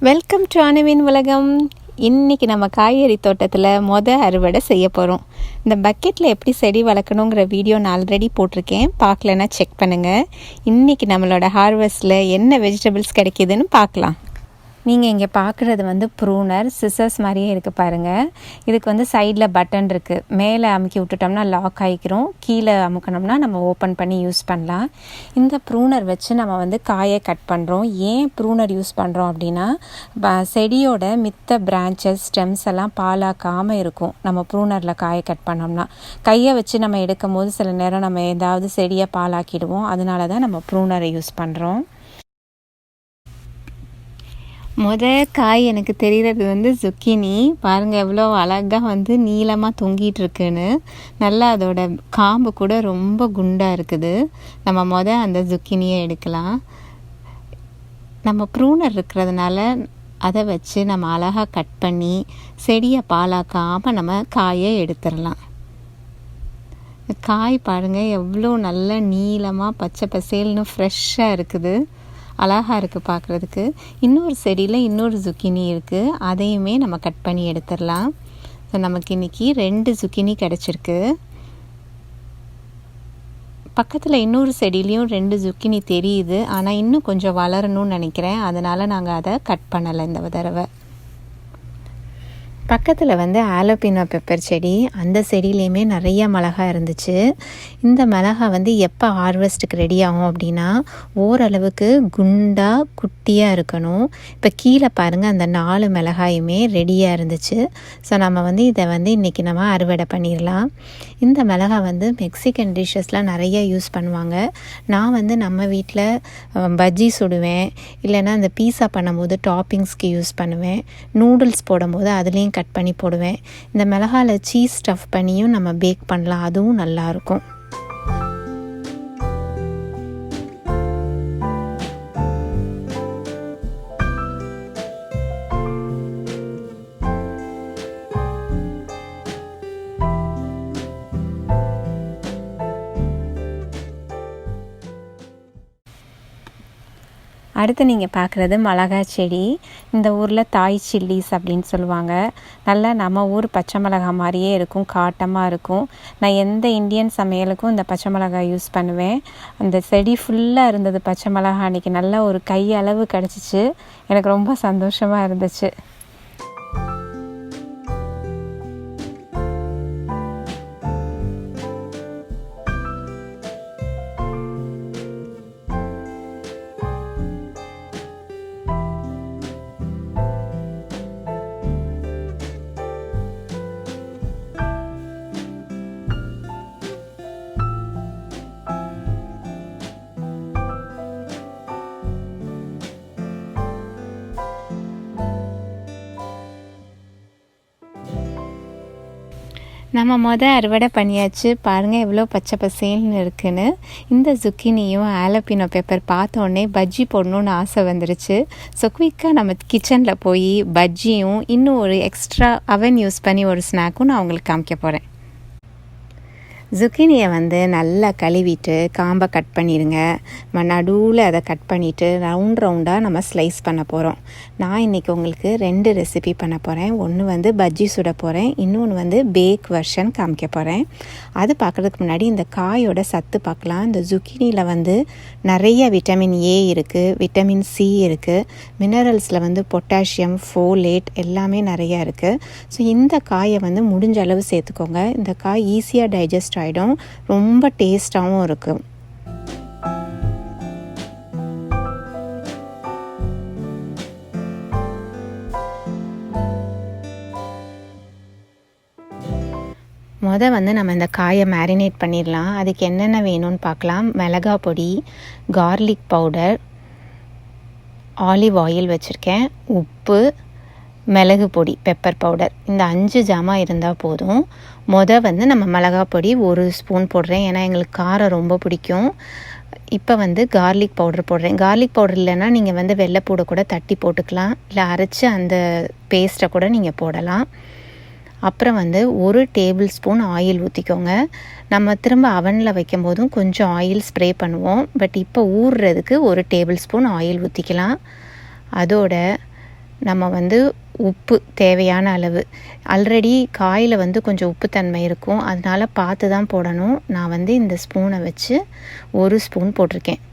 Welcome to அனுவின் உலகம். இன்றைக்கி நம்ம காய்கறி தோட்டத்தில் அறுவடை செய்ய போகிறோம். இந்த பக்கெட்டில் எப்படி செடி வளர்க்கணுங்கிற வீடியோ நான் ஆல்ரெடி போட்டிருக்கேன், பார்க்கலன்னா செக் பண்ணுங்கள். இன்றைக்கி நம்மளோட ஹார்வெஸ்ட்டில் என்ன வெஜிடபிள்ஸ் கிடைக்கிதுன்னு பார்க்கலாம். நீங்கள் இங்கே பார்க்குறது ப்ரூனர் சிசர்ஸ் மாதிரியே இருக்குது பாருங்கள். இதுக்கு சைடில் பட்டன் இருக்குது. மேலே அமுக்கி விட்டுட்டோம்னா லாக் ஆகிக்கிறோம், கீழே அமுக்கணும்னா நம்ம ஓப்பன் பண்ணி யூஸ் பண்ணலாம். இந்த ப்ரூனர் வச்சு நம்ம காயை கட் பண்ணுறோம். ஏன் ப்ரூனர் யூஸ் பண்ணுறோம் அப்படின்னா, செடியோட மித்த பிரான்ச்சஸ் ஸ்டெம்ஸ் எல்லாம் பாலாக்காமல் இருக்கும் நம்ம ப்ரூனரில் காயை கட் பண்ணோம்னா. கையை வச்சு நம்ம எடுக்கும் போது சில நேரம் நம்ம ஏதாவது செடியை பாலாக்கிடுவோம். அதனால தான் நம்ம ப்ரூனரை யூஸ் பண்ணுறோம். காய் எனக்கு தெரிகிறது zucchini. பாருங்கள் எவ்வளோ அழகாக நீளமாக தொங்கிட்டு இருக்குன்னு. நல்லா அதோட காம்பு கூட ரொம்ப குண்டாக இருக்குது. நம்ம அந்த zucchiniயை எடுக்கலாம். நம்ம ப்ரூனர் இருக்கிறதுனால அதை வச்சு நம்ம அழகாக கட் பண்ணி செடியை பாலாக்காமல் நம்ம காயை எடுத்துடலாம். காய் பாருங்கள் எவ்வளோ நல்ல நீளமாக பச்சை பசேல்னு ஃப்ரெஷ்ஷாக இருக்குது. அழகாக இருக்குது பார்க்குறதுக்கு. இன்னொரு செடியில் இன்னொரு zucchini இருக்குது, அதையுமே நம்ம கட் பண்ணி எடுத்துடலாம். ஸோ நமக்கு இன்றைக்கி 2 zucchini கிடச்சிருக்கு. பக்கத்தில் இன்னொரு செடியிலையும் 2 zucchini தெரியுது, ஆனால் இன்னும் கொஞ்சம் வளரணும்னு நினைக்கிறேன். அதனால் நாங்கள் அதை கட் பண்ணலை இந்த தடவை. பக்கத்தில் ஆலோபினோ பெப்பர் செடி, அந்த செடியிலையுமே நிறைய மிளகா இருந்துச்சு. இந்த மிளகா எப்போ ஹார்வெஸ்ட்டுக்கு ரெடி ஆகும் அப்படின்னா, ஓரளவுக்கு குண்டாக குட்டியாக இருக்கணும். இப்போ கீழே பாருங்கள், அந்த 4 மிளகாயுமே ரெடியாக இருந்துச்சு. ஸோ நம்ம இதை இன்றைக்கி நம்ம அறுவடை பண்ணிடலாம். இந்த மிளகா மெக்சிகன் டிஷ்ஷஸ்லாம் நிறைய யூஸ் பண்ணுவாங்க. நான் நம்ம வீட்டில் பஜ்ஜி சுடுவேன், இல்லைன்னா அந்த பீஸா பண்ணும்போது டாப்பிங்ஸ்க்கு யூஸ் பண்ணுவேன். நூடுல்ஸ் போடும்போது அதுலேயும் கட் பண்ணி போடுவேன். இந்த மிளகாவில் சீஸ் ஸ்டஃப் பண்ணியும் நம்ம பேக் பண்ணலாம், அதுவும் நல்லாயிருக்கும். அடுத்து நீங்கள் பார்க்குறது மிளகா செடி. இந்த ஊரில் தாய் சில்லிஸ் அப்படின்னு சொல்லுவாங்க. நல்லா நம்ம ஊர் பச்சை மிளகா மாதிரியே இருக்கும், காட்டமாக இருக்கும். நான் எந்த இந்தியன் சமையலுக்கும் இந்த பச்சை மிளகா யூஸ் பண்ணுவேன். அந்த செடி ஃபுல்லாக இருந்தது பச்சை மிளகா. அன்றைக்கி நல்லா ஒரு கை அளவு கிடச்சிச்சு. எனக்கு ரொம்ப சந்தோஷமாக இருந்துச்சு. நம்ம அறுவடை பண்ணியாச்சு. பாருங்கள் எவ்வளோ பச்சை பசேல்னு இருக்குன்னு. இந்த zucchiniயும் ஆலோபினோ பெப்பர் பார்த்தோன்னே பஜ்ஜி போடணுன்னு ஆசை வந்துருச்சு. ஸோ குயிக்காக நம்ம கிச்சனில் போய் பஜ்ஜியும் இன்னும் ஒரு எக்ஸ்ட்ரா அவன் யூஸ் பண்ணி ஒரு ஸ்நாக்கும் நான் உங்களுக்கு காமிக்க போகிறேன். zucchiniயை நல்லா கழுவிட்டு காம்பை கட் பண்ணிடுங்க. நம்ம நடுவில் அதை கட் பண்ணிவிட்டு ரவுண்டாக நம்ம ஸ்லைஸ் பண்ண போகிறோம். நான் இன்றைக்கி உங்களுக்கு 2 ரெசிபி பண்ண போகிறேன். ஒன்று பஜ்ஜி சுட போகிறேன், இன்னொன்று பேக் வெர்ஷன் காமிக்க போகிறேன். அது பார்க்குறதுக்கு முன்னாடி இந்த காயோட சத்து பார்க்கலாம். இந்த zucchiniயில் நிறைய விட்டமின் ஏ இருக்குது, விட்டமின் சி இருக்குது, மினரல்ஸில் பொட்டாசியம், ஃபோலேட் எல்லாமே நிறையா இருக்குது. ஸோ இந்த காயை முடிஞ்ச அளவு சேர்த்துக்கோங்க. இந்த காய் ஈஸியாக டைஜஸ்ட் ஆகிடும், ரொம்ப டேஸ்டாகவும் இருக்கும். நம்ம இந்த காயை மேரினேட் பண்ணிடலாம். அதுக்கு என்னென்ன வேணும்னு பார்க்கலாம். மிளகாய் பொடி, கார்லிக் பவுடர், ஆலிவ் ஆயில் வச்சுருக்கேன், உப்பு, மிளகு பொடி, பெப்பர் பவுடர். இந்த 5 ஜாமான் இருந்தால் போதும். நம்ம மிளகாய் பொடி 1 ஸ்பூன் போடுறேன், ஏன்னா எங்களுக்கு காரம் ரொம்ப பிடிக்கும். இப்போ கார்லிக் பவுடர் போடுறேன். கார்லிக் பவுடர் இல்லைன்னா நீங்கள் வெள்ளைப்பூடை கூட தட்டி போட்டுக்கலாம், இல்லை அரைச்சி அந்த பேஸ்ட்டை கூட நீங்கள் போடலாம். அப்புறம் 1 டேபிள் ஸ்பூன் ஆயில் ஊற்றிக்கோங்க. நம்ம திரும்ப அவனில் வைக்கும் போதும் கொஞ்சம் ஆயில் ஸ்ப்ரே பண்ணுவோம், பட் இப்போ ஊறுறதுக்கு 1 டேபிள் ஸ்பூன் ஆயில் ஊற்றிக்கலாம். அதோட நம்ம வந்து உப்பு தேவையான அளவு, ஆல்ரெடி காயில் வந்து கொஞ்சம் உப்புத்தன்மை இருக்கும், அதனால் பார்த்து தான் போடணும். நான் வந்து இந்த ஸ்பூனை வச்சு 1 ஸ்பூன் போட்டிருக்கேன்.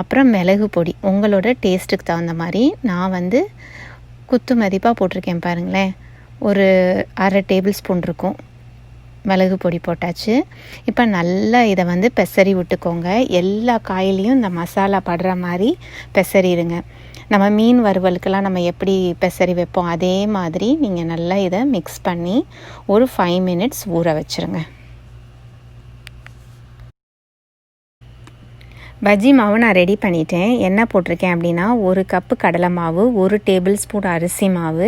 அப்புறம் மிளகு பொடி உங்களோட டேஸ்ட்டுக்கு தகுந்த மாதிரி நான் வந்து குத்து மதிப்பாக போட்டிருக்கேன் பாருங்களேன். ஒரு 1/2 டேபிள் ஸ்பூன் இருக்கும் மிளகு பொடி போட்டாச்சு. இப்போ நல்லா இதை வந்து பெசரி விட்டுக்கோங்க. எல்லா காயிலையும் இந்த மசாலா படுற மாதிரி பெசரிடுங்க. நம்ம மீன் வறுவலுக்கெல்லாம் நம்ம எப்படி பெசரி வைப்போம் அதே மாதிரி நீங்கள் நல்லா இதை மிக்ஸ் பண்ணி ஒரு 5 மினிட்ஸ் ஊற வச்சுருங்க. பஜ்ஜி மாவு நான் ரெடி பண்ணிட்டேன். என்ன போட்டிருக்கேன் அப்படின்னா 1 கப்பு கடலை மாவு, 1 டேபிள் ஸ்பூன் அரிசி மாவு,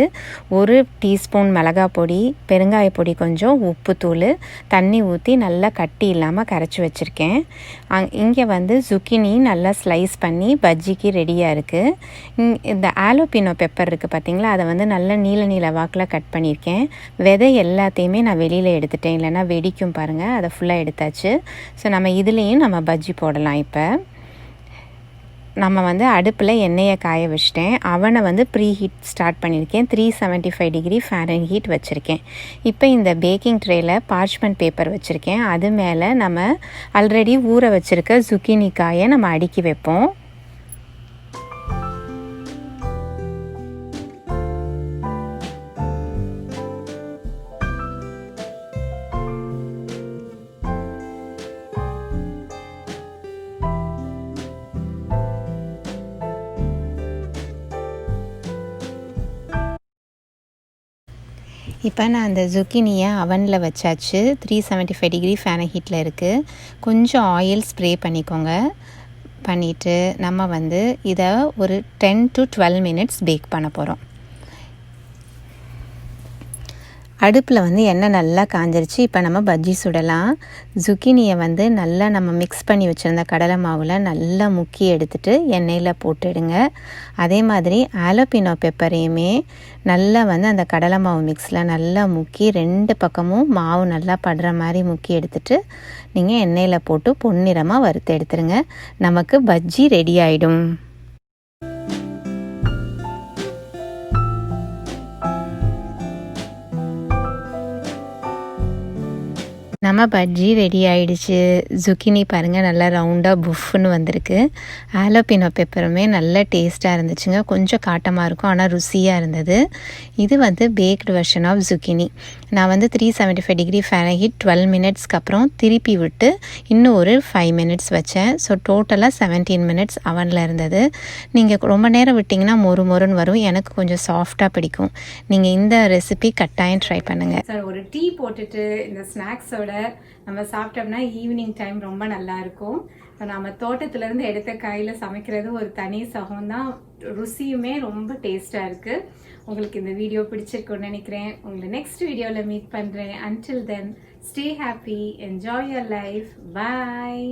1 டீஸ்பூன் மிளகாய் பொடி, பெருங்காய பொடி கொஞ்சம், உப்புத்தூள், தண்ணி ஊற்றி நல்லா கட்டி இல்லாமல் கரைச்சி வச்சுருக்கேன். இங்கே வந்து zucchini நல்லா ஸ்லைஸ் பண்ணி பஜ்ஜிக்கு ரெடியாக இருக்குது. இந்த ஆலோபினோ பெப்பர் இருக்குது பார்த்திங்களா, அதை வந்து நல்லா நீல வாக்கில் கட் பண்ணியிருக்கேன். விதை எல்லாத்தையுமே நான் வெளியில் எடுத்துட்டேன், இல்லைன்னா வெடிக்கும் பாருங்கள். அதை ஃபுல்லாக எடுத்தாச்சு. ஸோ நம்ம இதுலேயும் நம்ம பஜ்ஜி போடலாம். இப்போ நம்ம வந்து அடுப்பில் எண்ணெயை காய வச்சிட்டேன். அவனை வந்து ப்ரீ ஹீட் ஸ்டார்ட் பண்ணியிருக்கேன். 375 டிகிரி ஃபாரன்ஹீட் வச்சுருக்கேன். இப்போ இந்த பேக்கிங் ட்ரேயில் பார்ச்மெண்ட் பேப்பர் வச்சுருக்கேன். அது மேலே நம்ம ஆல்ரெடி ஊற வச்சுருக்க zucchini காயை நம்ம அடுக்கி வைப்போம். இப்போ நான் அந்த zucchiniயை அவனில் வச்சாச்சு. 375 டிகிரி ஃபாரன்ஹீட்டில் இருக்குது. கொஞ்சம் ஆயில் ஸ்ப்ரே பண்ணிக்கோங்க. பண்ணிவிட்டு நம்ம வந்து இதை ஒரு 10 to 12 மினிட்ஸ் பேக் பண்ண போகிறோம். அடுப்பில் வந்து எண்ணெய் நல்லா காஞ்சிருச்சு. இப்போ நம்ம பஜ்ஜி சுடலாம். zucchiniயை வந்து நல்லா நம்ம மிக்ஸ் பண்ணி வச்சுருந்த கடலை மாவில் நல்லா முக்கி எடுத்துகிட்டு எண்ணெயில் போட்டுடுங்க. அதே மாதிரி ஆலோபினோ பெப்பரையுமே நல்லா வந்து அந்த கடலை மாவு மிக்ஸில் நல்லா முக்கி 2 பக்கமும் மாவு நல்லா படுற மாதிரி முக்கி எடுத்துகிட்டு நீங்கள் எண்ணெயில் போட்டு பொன்னிறமாக வறுத்து எடுத்துருங்க. நமக்கு பஜ்ஜி ரெடி ஆகிடும். நம்ம பஜ்ஜி ரெடி ஆகிடுச்சு. zucchini பாருங்கள் நல்லா ரவுண்டாக புஃப்னு வந்திருக்கு. ஆலோபினோ பெப்பருமே நல்ல டேஸ்ட்டாக இருந்துச்சுங்க. கொஞ்சம் காட்டமாக இருக்கும், ஆனால் ருசியாக இருந்தது. இது வந்து பேக்டு வெர்ஷன் ஆஃப் zucchini. நான் வந்து 375 டிகிரி ஃபாரன்ஹீட் 12 மினிட்ஸ்க்கு அப்புறம் திருப்பி விட்டு இன்னும் ஒரு 5 மினிட்ஸ் வச்சேன். ஸோ டோட்டலாக 17 மினிட்ஸ் அவனில் இருந்தது. நீங்கள் ரொம்ப நேரம் விட்டிங்கன்னா மொறுன்னு வரும். எனக்கு கொஞ்சம் சாஃப்டாக பிடிக்கும். நீங்கள் இந்த ரெசிபி கட்டாயம் ட்ரை பண்ணுங்கள். சார் ஒரு டீ போட்டுட்டு இந்த ஸ்நாக்ஸோட நம்ம சாப்பிட்டோம்னா ஈவினிங் டைம் ரொம்ப நல்லா இருக்கும். இப்போ நம்ம தோட்டத்திலேருந்து எடுத்த காயில் சமைக்கிறது ஒரு தனி சுகம்தான். ருசியுமே ரொம்ப டேஸ்ட்டாக இருக்குது. உங்களுக்கு இந்த வீடியோ பிடிச்சிருக்குன்னு நினைக்கிறேன். உங்களை நெக்ஸ்ட் வீடியோவில் மீட் பண்ணுறேன். Until then, stay happy, enjoy your life. Bye.